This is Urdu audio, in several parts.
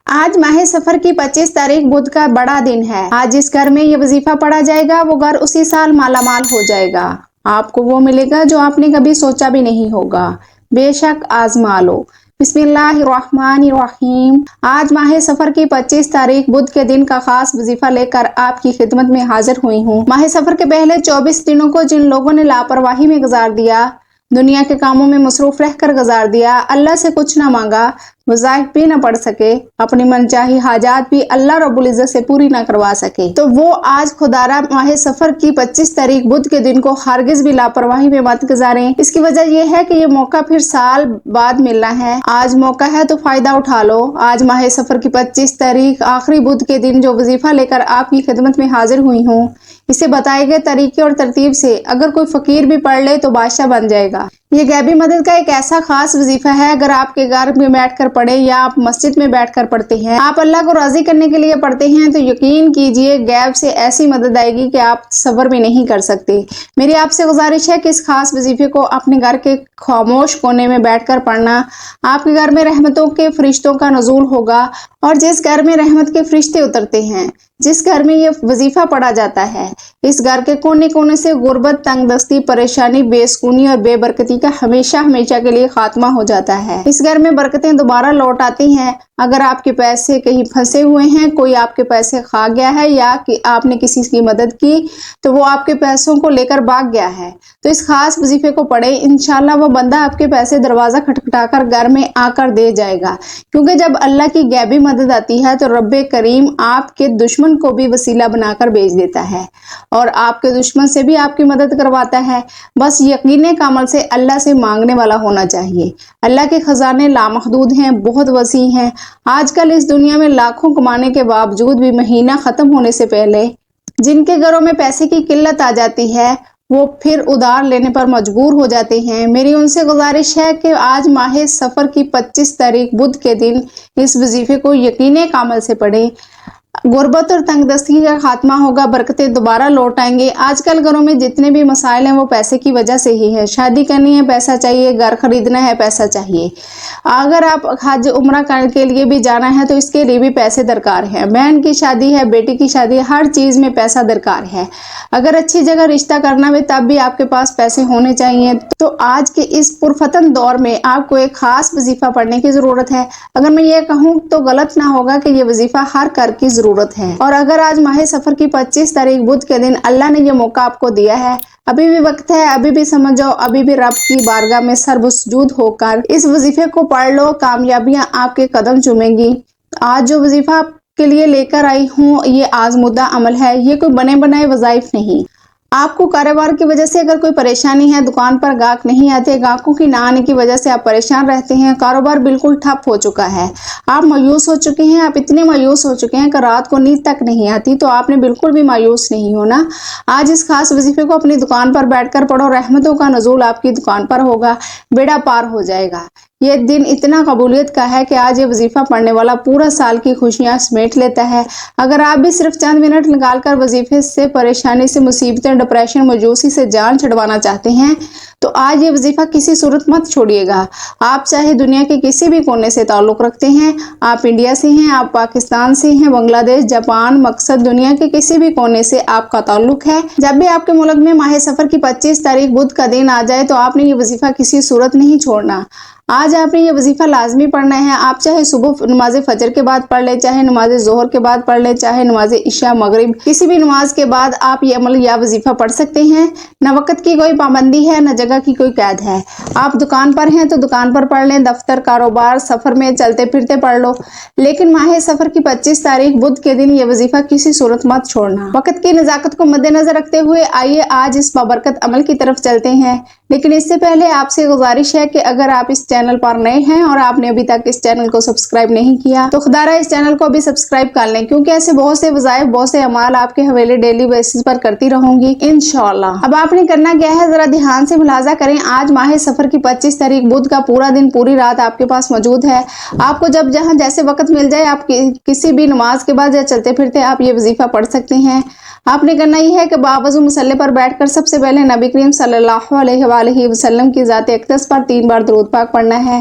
آج ماہ سفر کی 25 تاریخ بدھ کا بڑا دن ہے۔ آج جس گھر میں یہ وظیفہ پڑھا جائے گا وہ گھر اسی سال مالا مال ہو جائے گا۔ آپ کو وہ ملے گا جو آپ نے کبھی سوچا بھی نہیں ہوگا۔ بے شک آزما لو۔ بسم اللہ الرحمن الرحیم۔ آج ماہ سفر کی 25 تاریخ بدھ کے دن کا خاص وظیفہ لے کر آپ کی خدمت میں حاضر ہوئی ہوں۔ ماہ سفر کے پہلے 24 دنوں کو جن لوگوں نے لاپرواہی میں گزار دیا، دنیا کے کاموں میں مصروف رہ کر گزار دیا، اللہ سے کچھ نہ مانگا، وظائف بھی نہ پڑھ سکے، اپنی منچاہی حاجات بھی اللہ رب العزت سے پوری نہ کروا سکے، تو وہ آج خدارا ماہ سفر کی 25 تاریخ بدھ کے دن کو ہرگز بھی لاپرواہی میں مت گزاریں۔ اس کی وجہ یہ ہے کہ یہ موقع پھر سال بعد ملنا ہے۔ آج موقع ہے تو فائدہ اٹھا لو۔ آج ماہ سفر کی 25 تاریخ آخری بدھ کے دن جو وظیفہ لے کر آپ کی خدمت میں حاضر ہوئی ہوں، اسے بتائے گئے طریقے اور ترتیب سے اگر کوئی فقیر بھی پڑھ لے تو بادشاہ بن جائے گا۔ یہ غیبی مدد کا ایک ایسا خاص وظیفہ ہے، اگر آپ کے گھر میں بیٹھ کر پڑھیں یا آپ مسجد میں بیٹھ کر پڑھتے ہیں، آپ اللہ کو راضی کرنے کے لیے پڑھتے ہیں، تو یقین کیجئے غیب سے ایسی مدد آئے گی کہ آپ تصور بھی نہیں کر سکتے۔ میری آپ سے گزارش ہے کہ اس خاص وظیفے کو اپنے گھر کے خاموش کونے میں بیٹھ کر پڑھنا۔ آپ کے گھر میں رحمتوں کے فرشتوں کا نزول ہوگا، اور جس گھر میں رحمت کے فرشتے اترتے ہیں، جس گھر میں یہ وظیفہ پڑھا جاتا ہے، اس گھر کے کونے کونے سے غربت، تنگ دستی، پریشانی، بے سکونی اور بے برکتی کا ہمیشہ ہمیشہ کے لیے خاتمہ ہو جاتا ہے۔ اس گھر میں برکتیں دوبارہ لوٹ آتی ہیں۔ اگر آپ کے پیسے کہیں پھنسے ہوئے ہیں، کوئی آپ کے پیسے کھا گیا ہے یا کہ آپ نے کسی کی مدد کی تو وہ آپ کے پیسوں کو لے کر بھاگ گیا ہے، تو اس خاص وظیفے کو پڑھیں، انشاءاللہ وہ بندہ آپ کے پیسے دروازہ کھٹکھٹا کر گھر میں آ کر دے جائے گا، کیونکہ جب اللہ کی غیبی مدد آتی ہے تو رب کریم آپ کے دشمن کو بھی وسیلہ بنا کر بھیج دیتا ہے اور آپ کے دشمن سے بھی آپ کی مدد کرواتا ہے۔ بس یقین کامل سے اللہ سے مانگنے والا ہونا چاہیے۔ اللہ کے خزانے لامحدود ہیں، بہت وسیع ہیں۔ آج کل اس دنیا میں لاکھوں کمانے کے باوجود بھی مہینہ ختم ہونے سے پہلے جن کے گھروں میں پیسے کی قلت آ جاتی ہے، وہ پھر ادھار لینے پر مجبور ہو جاتے ہیں۔ میری ان سے گزارش ہے کہ آج ماہ سفر کی 25 تاریخ بدھ کے دن اس وظیفے کو یقین کامل سے پڑھیں۔ غربت اور تنگ دستی کا خاتمہ ہوگا، برکتیں دوبارہ لوٹ آئیں گے۔ آج کل گھروں میں جتنے بھی مسائل ہیں وہ پیسے کی وجہ سے ہی ہے۔ شادی کرنی ہے پیسہ چاہیے، گھر خریدنا ہے پیسہ چاہیے، اگر آپ حج عمرہ کے لیے بھی جانا ہے تو اس کے لیے بھی پیسے درکار ہیں، بہن کی شادی ہے، بیٹی کی شادی ہے، ہر چیز میں پیسہ درکار ہے۔ اگر اچھی جگہ رشتہ کرنا ہے تب بھی آپ کے پاس پیسے ہونے چاہیے۔ تو آج کے اس پرفتن دور میں آپ کو ایک خاص وظیفہ پڑھنے کی ضرورت ہے۔ اگر میں یہ کہوں تو غلط نہ ہوگا کہ یہ وظیفہ ہر گھر کی ضرورت ہے، اور اگر آج ماہ سفر کی 25 تاریخ بدھ کے دن اللہ نے یہ موقع آپ کو دیا ہے، ابھی بھی وقت ہے، ابھی بھی سمجھ جاؤ، ابھی بھی رب کی بارگاہ میں سربسجود ہو کر اس وظیفے کو پڑھ لو، کامیابیاں آپ کے قدم چومیں گی۔ آج جو وظیفہ آپ کے لیے لے کر آئی ہوں یہ آزمودہ عمل ہے، یہ کوئی بنے بنائے وظائف نہیں۔ آپ کو کاروبار کی وجہ سے اگر کوئی پریشانی ہے، دکان پر گاہک نہیں آتے، گاہکوں کی نہ آنے کی وجہ سے آپ پریشان رہتے ہیں، کاروبار بالکل ٹھپ ہو چکا ہے، آپ مایوس ہو چکے ہیں، آپ اتنے مایوس ہو چکے ہیں کہ رات کو نیند تک نہیں آتی، تو آپ نے بالکل بھی مایوس نہیں ہونا۔ آج اس خاص وظیفے کو اپنی دکان پر بیٹھ کر پڑھو، رحمتوں کا نزول آپ کی دکان پر ہوگا، بیڑا پار ہو جائے گا۔ یہ دن اتنا قبولیت کا ہے کہ آج یہ وظیفہ پڑھنے والا پورا سال کی خوشیاں سمیٹ لیتا ہے۔ اگر آپ بھی صرف چند منٹ نکال کر وظیفے سے، پریشانی سے، مصیبتیں، ڈپریشن، مایوسی سے جان چھڑوانا چاہتے ہیں تو آج یہ وظیفہ کسی صورت مت چھوڑیے گا۔ آپ چاہے دنیا کے کسی بھی کونے سے تعلق رکھتے ہیں، آپ انڈیا سے ہیں، آپ پاکستان سے ہیں، بنگلہ دیش، جاپان، مقصد دنیا کے کسی بھی کونے سے آپ کا تعلق ہے، جب بھی آپ کے ملک میں ماہ سفر کی 25 تاریخ بدھ کا دن آ جائے تو آپ نے یہ وظیفہ کسی صورت نہیں چھوڑنا۔ آج آپ نے یہ وظیفہ لازمی پڑھنا ہے۔ آپ چاہے صبح نماز فجر کے بعد پڑھ لیں، چاہے نماز ظہر کے بعد پڑھ لیں، چاہے نماز عشاء، مغرب، کسی بھی نماز کے بعد آپ یہ عمل یا وظیفہ پڑھ سکتے ہیں۔ نہ وقت کی کوئی پابندی ہے، نہ جگہ کی کوئی قید ہے۔ آپ دکان پر ہیں تو دکان پر پڑھ لیں، دفتر، کاروبار، سفر میں چلتے پھرتے پڑھ لو، لیکن ماہ سفر کی 25 تاریخ بدھ کے دن یہ وظیفہ کسی صورت مت چھوڑنا۔ وقت کی نزاکت کو مد نظر رکھتے ہوئے آئیے آج اس بابرکت عمل کی طرف چلتے ہیں، لیکن اس سے پہلے آپ سے گزارش ہے کہ اگر آپ اس چینل پر نئے ہیں اور آپ نے ابھی تک اس چینل کو سبسکرائب نہیں کیا تو خدارہ اس چینل کو بھی سبسکرائب کر لیں، کیونکہ ایسے بہت سے وظائف، بہت سے اعمال آپ کے حوالے ڈیلی بیسس پر کرتی رہوں گی انشاءاللہ۔ اب آپ نے کرنا کیا ہے، ذرا دھیان سے ملاحظہ کریں۔ آج ماہ سفر کی 25 تاریخ بدھ کا پورا دن، پوری رات آپ کے پاس موجود ہے۔ آپ کو جب جہاں جیسے وقت مل جائے، آپ کسی بھی نماز کے بعد یا چلتے پھرتے آپ یہ وظیفہ پڑھ سکتے ہیں۔ آپ نے کرنا یہ ہے کہ باوضو مصلی پر بیٹھ کر سب سے پہلے نبی کریم صلی اللہ علیہ وآلہ وسلم کی ذات اقدس پر 3 بار درود پاک پڑھنا ہے۔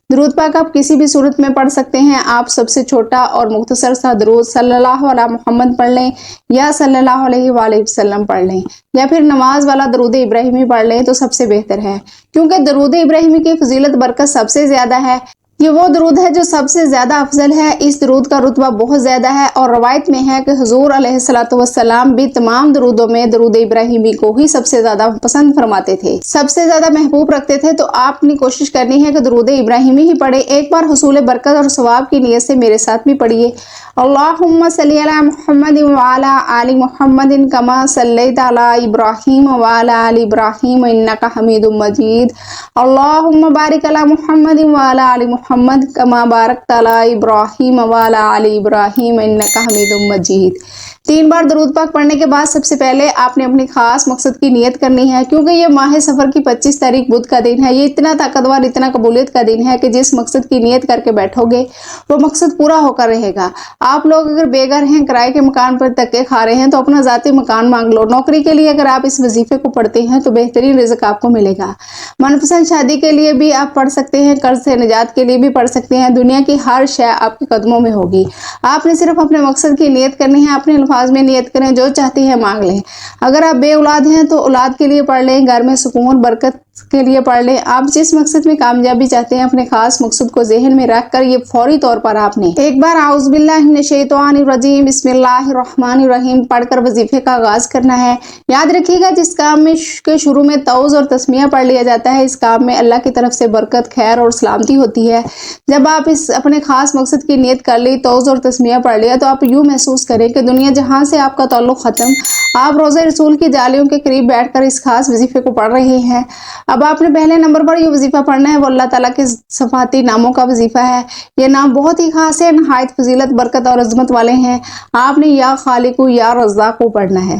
درود پاک آپ کسی بھی صورت میں پڑھ سکتے ہیں. آپ سب سے چھوٹا اور مختصر سا درود صلی اللہ علیہ محمد پڑھ لیں یا صلی اللہ علیہ وآلہ وسلم پڑھ لیں یا پھر نماز والا درود ابراہیمی پڑھ لیں تو سب سے بہتر ہے، کیونکہ درود ابراہیمی کی فضیلت برکت سب سے زیادہ ہے. یہ وہ درود ہے جو سب سے زیادہ افضل ہے. اس درود کا رتبہ بہت زیادہ ہے اور روایت میں ہے کہ حضور علیہ الصلوۃ والسلام بھی تمام درودوں میں درود ابراہیمی کو ہی سب سے زیادہ پسند فرماتے تھے، سب سے زیادہ محبوب رکھتے تھے. تو آپ نے کوشش کرنی ہے کہ درود ابراہیمی ہی پڑھے. ایک بار حصول برکت اور ثواب کی نیت سے میرے ساتھ بھی پڑھیے. اللہم صلی علی محمد وعلی آل محمد کما صلیت علی ابراہیم وعلی آل ابراہیم انک حمید مجید. اللہم بارک علی محمد وعلی آل محمد کما بارکت علی ابراہیم وعلی آل ابراہیم انک حمید مجید. 3 بار درود پاک پڑھنے کے بعد سب سے پہلے آپ نے اپنی خاص مقصد کی نیت کرنی ہے، کیونکہ یہ ماہ سفر کی 25 تاریخ بدھ کا دن ہے. یہ اتنا طاقتور، اتنا قبولیت کا دن ہے کہ جس مقصد کی نیت کر کے بیٹھو گے وہ مقصد پورا ہو کر رہے گا. آپ لوگ اگر بے گھر ہیں، کرائے کے مکان پر دھکے کھا رہے ہیں تو اپنا ذاتی مکان مانگ لو. نوکری کے لیے اگر آپ اس وظیفے کو پڑھتے ہیں تو بہترین رزق آپ کو ملے گا. من پسند شادی کے لیے بھی آپ پڑھ سکتے ہیں، قرض سے نجات کے لیے بھی پڑھ سکتے ہیں. دنیا کی ہر شے آپ کے قدموں میں ہوگی. آپ نے صرف اپنے مقصد کی نیت کرنی ہے. اپنے الفاظ میں نیت کریں، جو چاہتی ہیں مانگ لیں. اگر آپ بے اولاد ہیں تو اولاد کے لیے پڑھ لیں، گھر میں سکون برکت کے لیے پڑھ لیں. آپ جس مقصد میں کامیابی چاہتے ہیں اپنے خاص مقصد کو ذہن میں رکھ کر یہ فوری طور پر آپ نے ایک بار اعوذ باللہ من الشیطان الرجیم بسم اللہ الرحمن الرحیم پڑھ کر وظیفے کا آغاز کرنا ہے. یاد رکھیے گا جس کام میں کے شروع میں توز اور تسمیہ پڑھ لیا جاتا ہے، اس کام میں اللہ کی طرف سے برکت، خیر اور سلامتی ہوتی ہے. جب آپ اس اپنے خاص مقصد کی نیت کر لی، توز اور تسمیہ پڑھ لیا، تو آپ یوں محسوس کریں کہ دنیا جہاں سے آپ کا تعلق ختم. آپ روزہ رسول کی جالیوں کے قریب بیٹھ کر اس خاص وظیفے کو پڑھ رہے ہیں. اب آپ نے پہلے نمبر پر یہ وظیفہ پڑھنا ہے، وہ اللہ تعالیٰ کے صفاتی ناموں کا وظیفہ ہے. یہ نام بہت ہی خاص ہے، نہایت فضیلت، برکت اور عظمت والے ہیں. آپ نے یا خالق یا رزاق کو پڑھنا ہے.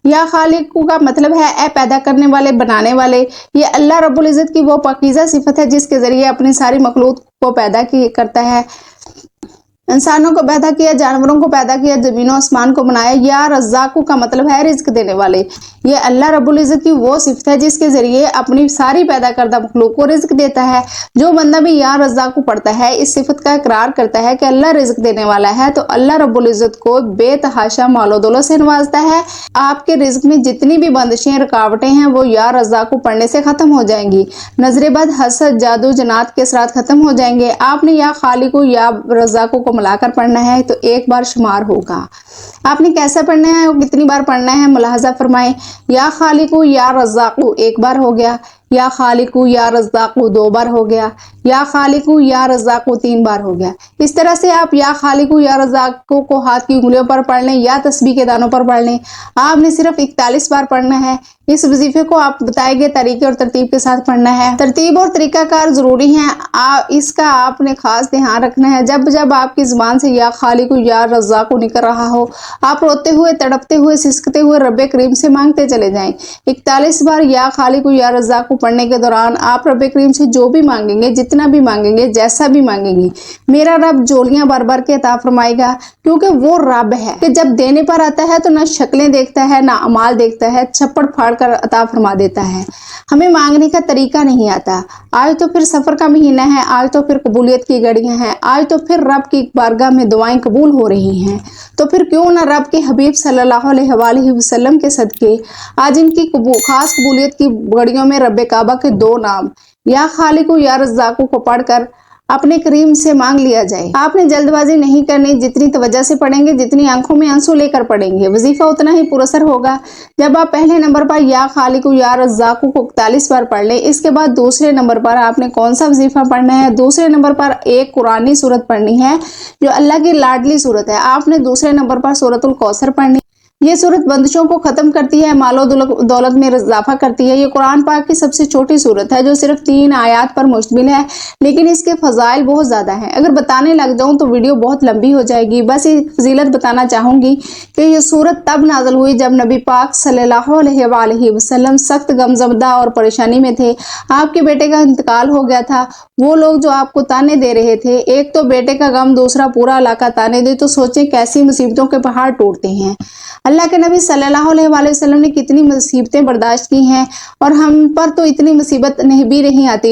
یا خالق کا مطلب ہے اے پیدا کرنے والے، بنانے والے. یہ اللہ رب العزت کی وہ پاکیزہ صفت ہے جس کے ذریعے اپنی ساری مخلوق کو پیدا کرتا ہے. انسانوں کو پیدا کیا، جانوروں کو پیدا کیا، زمین و آسمان کو بنایا. یا رزاق کا مطلب ہے رزق دینے والے. یہ اللہ رب العزت کی وہ صفت ہے جس کے ذریعے اپنی ساری پیدا کردہ مخلوق کو رزق دیتا ہے. جو بندہ بھی یا رزاق کو پڑھتا ہے، اس صفت کا اقرار کرتا ہے کہ اللہ رزق دینے والا ہے، تو اللہ رب العزت کو بے تحاشا مال و دولت سے نوازتا ہے. آپ کے رزق میں جتنی بھی بندشیں، رکاوٹیں ہیں، وہ یا رزاق کو پڑھنے سے ختم ہو جائیں گی. نظر بد، حسد، جادو، جنات کے اثرات ختم ہو جائیں گے. آپ نے یا خالق یا رزاق کو ملا کر پڑھنا ہے تو ایک بار شمار ہوگا. آپ نے کیسا پڑھنا ہے اور کتنی بار پڑھنا ہے ملاحظہ فرمائیں. یا خالق یا رزاق ایک بار ہو گیا، یا خالق یا رزاق 2 بار ہو گیا، یا خالق یا رزاق 3 بار ہو گیا. اس طرح سے آپ یا خالق یا رزاق کو ہاتھ کی انگلیوں پر پڑھ لیں یا تسبیح کے دانوں پر پڑھ لیں. آپ نے صرف 41 بار پڑھنا ہے. اس وظیفے کو آپ بتائے گئے طریقے اور ترتیب کے ساتھ پڑھنا ہے. ترتیب اور طریقہ کار ضروری ہیں، اس کا آپ نے خاص دھیان رکھنا ہے. جب آپ کی زبان سے یا خالق یا رزاق نکل رہا ہو، آپ روتے ہوئے، تڑپتے ہوئے، سسکتے ہوئے رب کریم سے مانگتے چلے جائیں. 41 بار یا خالق یا رزاق کو پڑھنے کے دوران آپ رب کریم سے جو بھی مانگیں گے، جتنا بھی مانگیں گے، جیسا بھی مانگیں گے، میرا رب جولیاں بار بار کے عطا فرمائے گا. کیونکہ وہ رب ہے کہ جب دینے پر آتا ہے تو نہ شکلیں دیکھتا ہے، نہ اعمال دیکھتا ہے، چھپڑ پھاڑ کر عطا فرما دیتا ہے. ہمیں مانگنے کا طریقہ نہیں آتا. آج تو پھر سفر کا مہینہ ہے، آج تو پھر قبولیت کی گھڑیاں ہیں، آج تو پھر رب کی بارگاہ میں دعائیں قبول ہو رہی ہیں. تو پھر کیوں نہ رب کے حبیب صلی اللہ علیہ وآلہ وسلم کے صدقے آج ان کی خاص قبولیت کی گھڑیوں میں رب کعبہ کے 2 نام یا خالق یا رزاق کو پڑھ کر اپنے کریم سے مانگ لیا جائے. آپ نے جلد بازی نہیں کرنی. جتنی توجہ سے پڑھیں گے، جتنی آنکھوں میں آنسو لے کر پڑھیں گے، وظیفہ اتنا ہی پراثر ہوگا. جب آپ پہلے نمبر پر یا خالق یا رزاق کو 41 بار پڑھ لیں، اس کے بعد دوسرے نمبر پر آپ نے کون سا وظیفہ پڑھنا ہے؟ دوسرے نمبر پر ایک قرآنی سورت پڑھنی ہے جو اللہ کی لاڈلی سورت ہے. آپ نے دوسرے نمبر پر سورۃ الکوثر پڑھنی. یہ سورت بندشوں کو ختم کرتی ہے، مال و دولت میں اضافہ کرتی ہے. یہ قرآن پاک کی سب سے چھوٹی سورت ہے جو صرف 3 آیات پر مشتمل ہے، لیکن اس کے فضائل بہت زیادہ ہیں. اگر بتانے لگ جاؤں تو ویڈیو بہت لمبی ہو جائے گی. بس یہ فضیلت بتانا چاہوں گی کہ یہ سورت تب نازل ہوئی جب نبی پاک صلی اللہ علیہ وآلہ وسلم سخت غمزدہ اور پریشانی میں تھے. آپ کے بیٹے کا انتقال ہو گیا تھا. وہ لوگ جو آپ کو تانے دے رہے تھے، ایک تو بیٹے کا غم، دوسرا پورا علاقہ تانے دے، تو سوچیں کیسی مصیبتوں کے پہاڑ ٹوٹتے ہیں. اللہ کے نبی صلی اللہ علیہ وآلہ وسلم نے کتنی مصیبتیں برداشت کی ہیں، اور ہم پر تو اتنی مصیبت بھی نہیں آتی.